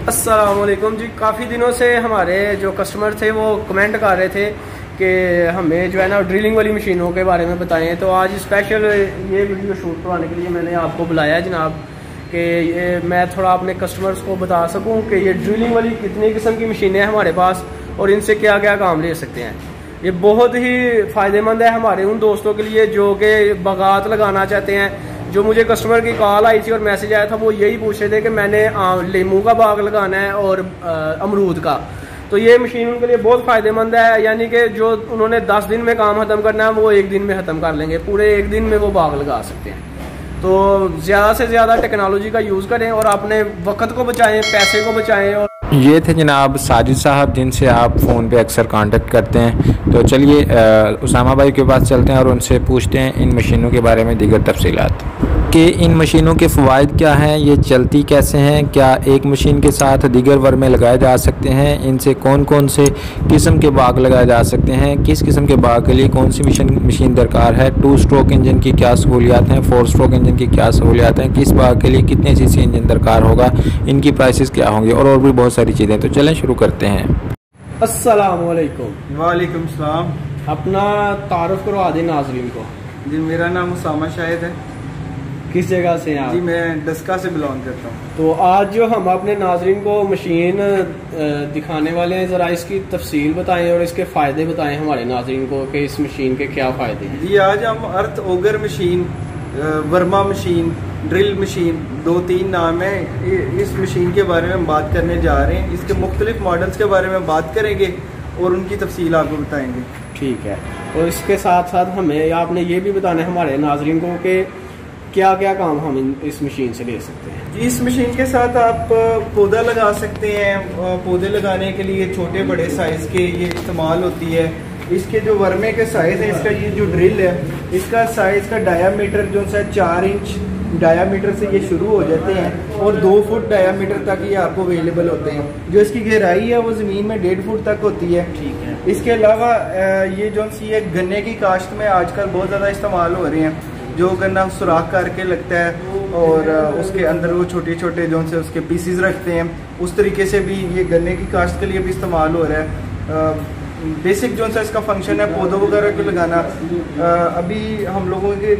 अस्सलामुअलैकुम जी। काफ़ी दिनों से हमारे जो कस्टमर थे वो कमेंट कर रहे थे कि हमें जो है ना ड्रिलिंग वाली मशीनों के बारे में बताएं, तो आज स्पेशल ये वीडियो शूट करवाने के लिए मैंने आपको बुलाया है जनाब, कि मैं थोड़ा अपने कस्टमर्स को बता सकूं कि ये ड्रिलिंग वाली कितनी किस्म की मशीनें हैं हमारे पास और इनसे क्या क्या काम ले सकते हैं। ये बहुत ही फ़ायदेमंद है हमारे उन दोस्तों के लिए जो कि बागात लगाना चाहते हैं। जो मुझे कस्टमर की कॉल आई थी और मैसेज आया था वो यही पूछ रहे थे कि मैंने लीमू का बाग लगाना है और अमरूद का, तो ये मशीन उनके लिए बहुत फ़ायदेमंद है। यानी कि जो उन्होंने 10 दिन में काम ख़त्म करना है वो 1 दिन में ख़त्म कर लेंगे, पूरे 1 दिन में वो बाग लगा सकते हैं। तो ज़्यादा से ज़्यादा टेक्नोलॉजी का यूज़ करें और अपने वक्त को बचाएं, पैसे को बचाएं। और ये थे जनाब साजिद साहब जिनसे आप फ़ोन पे अक्सर कांटेक्ट करते हैं। तो चलिए उसामा भाई के पास चलते हैं और उनसे पूछते हैं इन मशीनों के बारे में दीगर तफसीलात कि इन मशीनों के फ़वाइद क्या हैं, ये चलती कैसे हैं, क्या एक मशीन के साथ दीगर वर्मे लगाए जा सकते हैं, इनसे कौन कौन से किस्म के बाग लगाए जा सकते हैं, किस किस्म के बाग के लिए कौन सी मशीन दरकार है, 2 स्ट्रोक इंजन की क्या सहूलियात हैं, 4 स्ट्रोक इंजन की क्या सहूलियात हैं, किस बाग के लिए कितने सीसी इंजन दरकार होगा, इनकी प्राइसेस क्या होंगी और भी बहुत सारी चीज़ें। तो चलें शुरू करते हैं। अस्सलामुअलैकुम। वालेकुम सलाम। अपना तारुफ करवा दें नाजरीन को। जी मेरा नाम उसामा शाहिद है। किस जगह से हैं आप? जी मैं डस्का से बिलोंग करता हूँ। तो आज जो हम अपने नाजरीन को मशीन दिखाने वाले हैं, ज़रा इसकी तफसील बताएं और इसके फ़ायदे बताएं हमारे नाजरीन को कि इस मशीन के क्या फ़ायदे हैं। जी आज हम अर्थ ओगर मशीन, वर्मा मशीन, ड्रिल मशीन, 2-3 नाम है, इस मशीन के बारे में हम बात करने जा रहे हैं। इसके मुख्तलिफ मॉडल्स के बारे में बात करेंगे और उनकी तफसील आपको बताएंगे। ठीक है। और इसके साथ साथ हमें आपने ये भी बताना है हमारे नाजरीन को कि क्या क्या काम हम इस मशीन से ले सकते हैं। जी इस मशीन के साथ आप पौधा लगा सकते हैं। पौधे लगाने के लिए छोटे बड़े साइज़ के ये इस्तेमाल होती है। इसके जो वर्मे के साइज़ है, इसका ये जो ड्रिल है, इसका साइज़ का डायामीटर जो है 4 इंच डायामीटर से ये शुरू हो जाते हैं और 2 फुट डायामीटर तक ये आपको अवेलेबल होते हैं। जो इसकी गहराई है वो ज़मीन में 1.5 फुट तक होती है। ठीक है। इसके अलावा ये जो सी है गन्ने की काश्त में आजकल बहुत ज़्यादा इस्तेमाल हो रहे हैं। जो गन्ना सुराख करके लगता है और उसके अंदर वो छोटे छोटे जो से उसके पीसीज रखते हैं, उस तरीके से भी ये गन्ने की काश्त के लिए भी इस्तेमाल हो रहा है। बेसिक जो सा इसका फंक्शन है पौधों वगैरह को लगाना। अभी हम लोगों के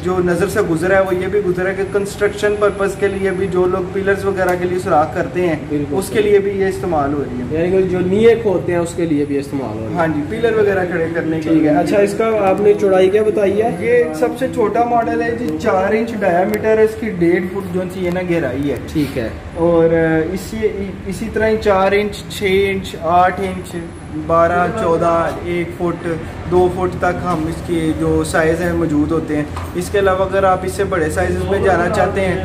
जो नज़र से गुजरा है वो ये भी गुजरा है कि कंस्ट्रक्शन पर्पस के लिए भी जो लोग पिलर्स वगैरह के लिए सुराख करते हैं उसके लिए भी ये इस्तेमाल हो रही है। यानी कि जो नींव खोदते हैं उसके लिए भी इस्तेमाल हो रही है। हाँ जी, पिलर वगैरह खड़े करने के लिए। अच्छा, इसका आपने चौड़ाई क्या बताई है? ये सबसे छोटा मॉडल है जी, 4 इंच डायामीटर है इसकी, 1.5 फुट जो सी है ना गहराई है। ठीक है। और इसी तरह ही 4 inch, 6 inch, 8 inch, 12, 14, 1 foot, 2 foot तक हम इसकी जो साइज़ हैं मौजूद होते हैं। इसके अलावा अगर आप इससे बड़े साइज़ में जाना चाहते हैं,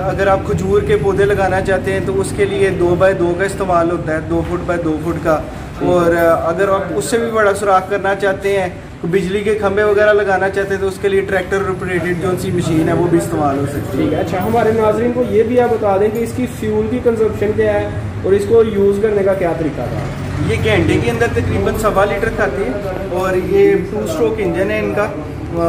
अगर आप खजूर के पौधे लगाना चाहते हैं तो उसके लिए 2x2 का इस्तेमाल होता है, 2 फुट बाय 2 फुट का। और अगर आप उससे भी बड़ा सुराख करना चाहते हैं, बिजली के खंभे वगैरह लगाना चाहते हैं तो उसके लिए ट्रैक्टर ऑपरेटेड जो सी मशीन है वो भी इस्तेमाल हो सकती है। अच्छा, हमारे नाज़रीन को ये भी आप बता दें कि इसकी फ्यूल की कंजप्शन क्या है और इसको यूज़ करने का क्या तरीका था। ये घंटे के अंदर तकरीबन 1.25 लीटर खाती है और ये 2 स्ट्रोक इंजन है इनका।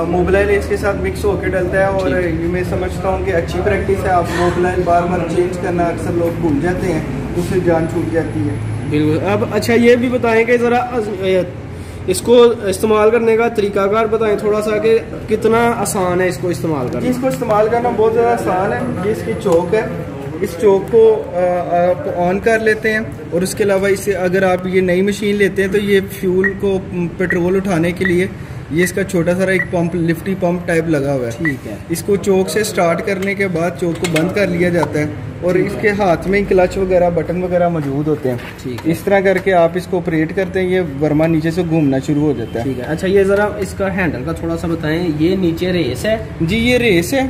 मोबिलाइल इसके साथ मिक्स होकर डलता है और ये मैं समझता हूँ कि अच्छी प्रैक्टिस है। आप मोबिलाइल बार बार चेंज करना, अक्सर लोग भूल जाते हैं, उससे जान छूट जाती है। बिल्कुल। अब अच्छा ये भी बताएं कि ज़रा इसको इस्तेमाल करने का तरीकाकार बताएं थोड़ा सा कि कितना आसान है इसको इस्तेमाल करना। इसको इस्तेमाल करना बहुत ज़्यादा आसान है। ये इसकी चौक है, इस चौक को आप ऑन कर लेते हैं और उसके अलावा इसे अगर आप ये नई मशीन लेते हैं तो ये फ्यूल को पेट्रोल उठाने के लिए ये इसका छोटा सा एक पंप, लिफ्टी पंप टाइप लगा हुआ है। ठीक है। इसको चौक से स्टार्ट करने के बाद चौक को बंद कर लिया जाता है और इसके हाथ में क्लच वगैरह, बटन वगैरह मौजूद होते हैं। ठीक है। इस तरह करके आप इसको ऑपरेट करते हैं, ये वर्मा नीचे से घूमना शुरू हो जाता है। ठीक है। अच्छा, ये ज़रा इसका हैंडल का थोड़ा सा बताएं। ये नीचे रेस है जी, ये रेस है,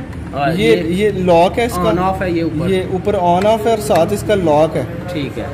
ये लॉक है इसका, ऑन ऑफ है, ये ऊपर ऑन ऑफ है और साथ इसका लॉक है। ठीक है।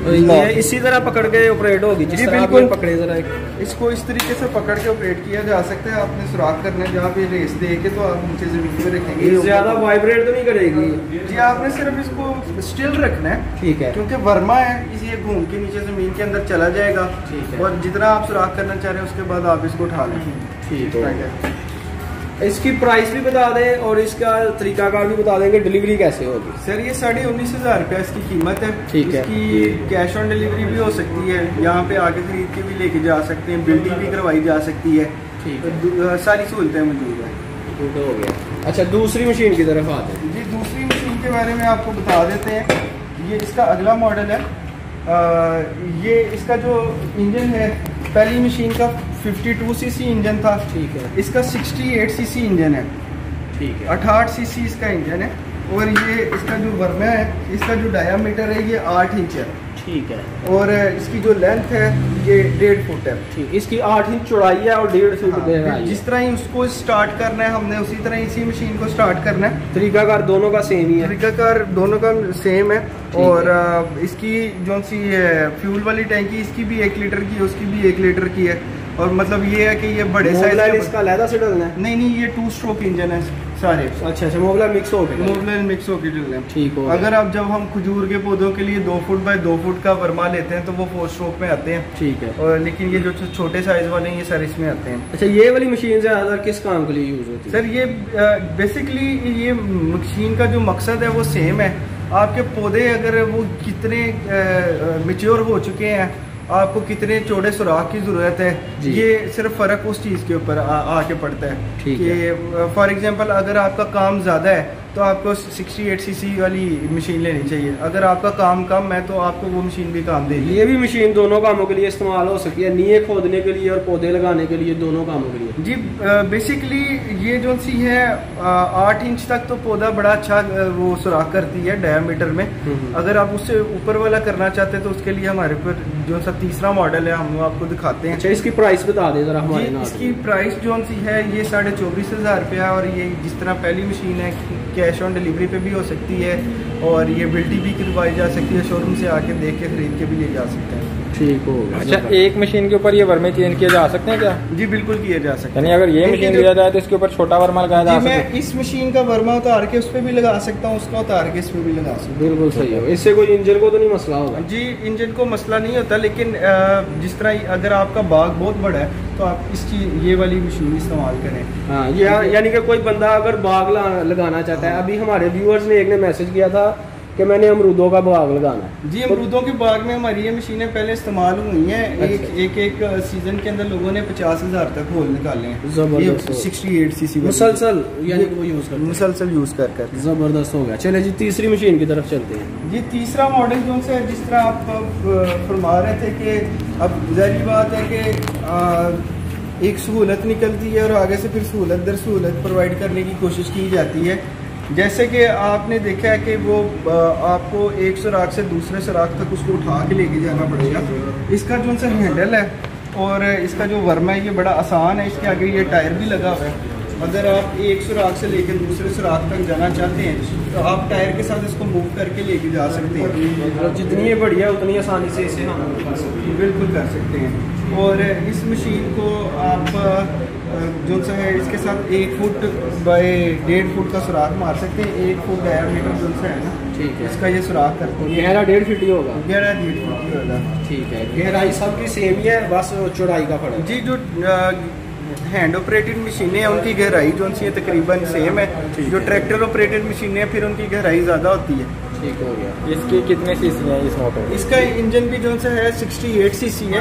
तो ये इसी तरह पकड़ के ऑपरेट होगी जिस तरह बिल्कुल पकड़े। जरा इसको इस तरीके से पकड़ के ऑपरेट किया जा सकता है। आपने सुराख करना है जहाँ पे रेस दे के तो आप नीचे जमीन पे रखेंगे। ज्यादा वाइब्रेट तो नहीं करेगी जी, आपने सिर्फ इसको स्टिल रखना है। ठीक है। क्योंकि वर्मा है इसे घूम के नीचे जमीन के अंदर चला जाएगा। ठीक है। और जितना आप सुराख करना चाह रहे हैं उसके बाद आप इसको उठा लें। ठीक है। इसकी प्राइस भी बता दें और इसका तरीकाकार भी बता देंगे, डिलीवरी कैसे होगी। सर ये 19,500 रुपया इसकी कीमत है। ठीक है। इसकी कैश ऑन डिलीवरी भी हो सकती है, यहाँ पे आके खरीद के भी लेके जा सकते हैं, बिल्डिंग भी करवाई जा सकती है। ठीक है, सारी सहूलतें मौजूद हैं। तो हो गया। अच्छा, दूसरी मशीन की तरफ आते हैं जी। दूसरी मशीन के बारे में आपको बता देते हैं। ये इसका अगला मॉडल है। ये इसका जो इंजन है, पहली मशीन का 52 सीसी इंजन था। ठीक है। इसका 68 सीसी इंजन है। ठीक है। 68 सीसी इसका इंजन है। और ये इसका जो वर्मा है, इसका जो डायामीटर है ये 8 इंच है। ठीक है। और इसकी जो लेंथ है ये 1.5 फुट है। ठीक, इसकी 8 इंच चौड़ाई है और 1.5 फुट गहराई है। जिस तरह ही उसको स्टार्ट करना है हमने, उसी तरह इसी मशीन को स्टार्ट करना है। तरीकाकार दोनों का सेम ही है। तरीकाकार दोनों का सेम है। और इसकी जो सी फ्यूल वाली टैंकी, इसकी भी 1 लीटर की है, उसकी भी 1 लीटर की है। और मतलब ये है कि ये बड़े साइज का इसका अलहदा से डलना है। नहीं, ये 2 स्ट्रोक इंजन है सारे। अच्छा, मोबिला मिक्स हो गया। मोबिला मिक्स होकर डलना है। ठीक हो। अगर आप जब हम खजूर के पौधों के लिए 2 फुट बाय 2 फुट का वर्मा लेते हैं तो वो 4 स्ट्रोक में आते हैं। ठीक है। और लेकिन ये जो छोटे साइज वाले हैं ये सारे इसमें आते हैं। अच्छा, ये वाली मशीन ज्यादातर किस काम के लिए यूज होती है? सर ये बेसिकली ये मशीन का जो मकसद है वो सेम है। आपके पौधे अगर वो कितने मैच्योर हो चुके हैं, आपको कितने चौड़े सुराख की ज़रूरत है, ये सिर्फ फ़र्क उस चीज़ के ऊपर आके पड़ता है। कि फॉर एग्जांपल अगर आपका काम ज़्यादा है तो आपको 68 सीसी वाली मशीन लेनी चाहिए। अगर आपका काम कम है तो आपको वो मशीन भी काम देगी। ये भी मशीन दोनों कामों के लिए इस्तेमाल हो सकती है, नींव खोदने के लिए और पौधे लगाने के लिए, दोनों कामों के लिए। जी बेसिकली ये जो सी है 8 इंच तक तो पौधा बड़ा अच्छा वो सुराख करती है डायामीटर में। अगर आप उससे ऊपर वाला करना चाहते हैं तो उसके लिए हमारे पर जो सा तीसरा मॉडल है हम आपको दिखाते हैं। अच्छा, इसकी प्राइस बता दें जरा हमारे। इसकी प्राइस जो सी है ये 24,500 रुपया। और ये जिस तरह पहली मशीन है कैश ऑन डिलीवरी पे भी हो सकती है और ये बिल्टी भी करवाई जा सकती है, शोरूम से आके देख के खरीद के भी ले जा सकते हैं। ठीक होगा। अच्छा, एक मशीन के ऊपर ये वर्मे चेंज किए जा सकते हैं क्या? जी बिल्कुल किए जा सकते हैं। यानी अगर ये मशीन लिया जाए तो इसके ऊपर छोटा वर्मा लगाया जा सकता है? मैं इस मशीन का वर्मा उतार के उस पर भी लगा सकता हूँ, उसका उतार के इस पर भी लगा सकता हूँ। बिल्कुल सही है। इससे कोई इंजन को तो नहीं मसला होगा? जी इंजन को मसला नहीं होता, लेकिन जिस तरह अगर आपका बाग बहुत बड़ा है तो आप इसकी ये वाली मशीन इस्तेमाल करें। हाँ, यानी कि कोई बंदा अगर बाग लगाना चाहता है, अभी हमारे व्यूअर्स ने एक ने मैसेज किया था कि मैंने अमरूदों का बाग लगाना है। जी अमरूदों के बाग में हमारी ये मशीनें पहले इस्तेमाल हुई हैं। अच्छा। एक सीजन के अंदर लोगों ने 50,000 तक होल निकाले हैं। जबरदस्त। 68 सीसी मुसलसल यानी कि वो यूज करते हैं। मुसलसल यूज कर जबरदस्त हो गया। चले जी तीसरी मशीन की तरफ चलते हैं। ये तीसरा मॉडल जो है जिस तरह आप फरमा रहे थे कि अब जाहिर बात है कि एक सहूलत निकलती है और आगे से फिर सहूलत दर सहूलत प्रोवाइड करने की कोशिश की जाती है। जैसे कि आपने देखा है कि वो आपको एक सुराख से दूसरे सुराख तक उसको उठा के लेके जाना पड़ेगा। इसका जो सा हैंडल है और इसका जो वर्मा है ये बड़ा आसान है। इसके आगे ये टायर भी लगा हुआ है। अगर आप एक सुराख से लेकर दूसरे सुराख तक जाना चाहते हैं तो आप टायर के साथ इसको मूव करके लेके जा सकते हैं। और जितनी ये बढ़िया उतनी आसानी से इसे हम कर सकते हैं। बिल्कुल कर सकते हैं। और इस मशीन को आप जो सा है इसके साथ 1 फुट बाय 1.5 फुट का सुराख मार सकते हैं। 1 फुट डायमीटर जो सा है ना, ठीक है, इसका ये सुराख करते हैं। गहरा 1.5 फीट ही होगा। गहरा 1.5 फुट ही होगा। ठीक है, गहराई सबकी सेम ही है, बस चौड़ाई का फर्क। जी जो हैंड ऑपरेटेड मशीनें हैं उनकी गहराई जो सी है तकरीबन सेम है। जो ट्रैक्टर ऑपरेटेड मशीनें हैं फिर उनकी गहराई ज़्यादा होती है। ठीक हो गया। इसकी कितने सीसी है इस मोटर? इसका इंजन भी जो है 68 सीसी है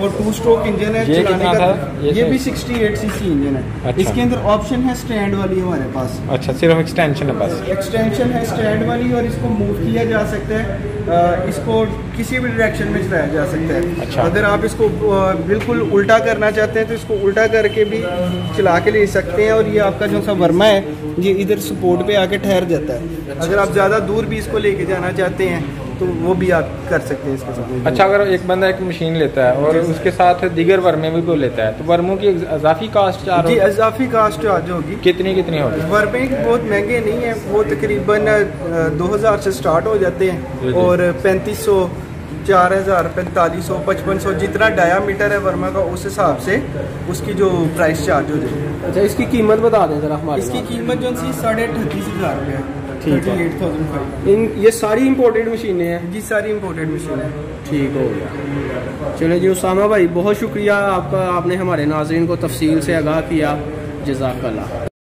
और 2 स्ट्रोक इंजन है। ये चलाने कितना का था? ये भी 68 सीसी इंजन है। अच्छा। इसके अंदर ऑप्शन है स्टैंड वाली हमारे पास। अच्छा, सिर्फ एक्सटेंशन है बस? एक्सटेंशन है स्टैंड वाली और इसको मूव किया जा सकता है। इसको किसी भी डायरेक्शन में चलाया जा सकता है। अच्छा। अगर आप इसको बिल्कुल उल्टा करना चाहते हैं तो इसको उल्टा करके भी चला के ले सकते हैं। और ये आपका जो सा वर्मा है ये इधर सपोर्ट पे आके ठहर जाता है। अगर आप ज़्यादा दूर भी इसको लेके जाना चाहते हैं तो वो भी आप कर सकते हैं इसके साथ। अच्छा, अगर एक बंदा एक मशीन लेता है और उसके साथ दीगर वर्मे भी वो लेता है तो वर्मों की इजाफी कास्ट चार्ज? जी इजाफी कास्ट चार्ज होगी। कितनी होगी? वर्मे बहुत महंगे नहीं है, वो तकरीबन 2,000 से स्टार्ट हो जाते हैं और 3,500, 4,000, 4,500, 5,500 जितना डायामीटर है वर्मा का उस हिसाब से उसकी जो प्राइस चार्ज हो जाएगी। अच्छा, इसकी कीमत बता दें जरा हमारे। इसकी कीमत जो सी 38,500 रुपये है। 38,500। ये सारी इम्पोर्टेड मशीनें हैं? जी सारी इम्पोर्टेड मशीन है। ठीक हो गया। चलिए जी उसामा भाई, बहुत शुक्रिया आपका, आपने हमारे नाज़रीन को तफसील से आगाह किया। जज़ाकल्लाह।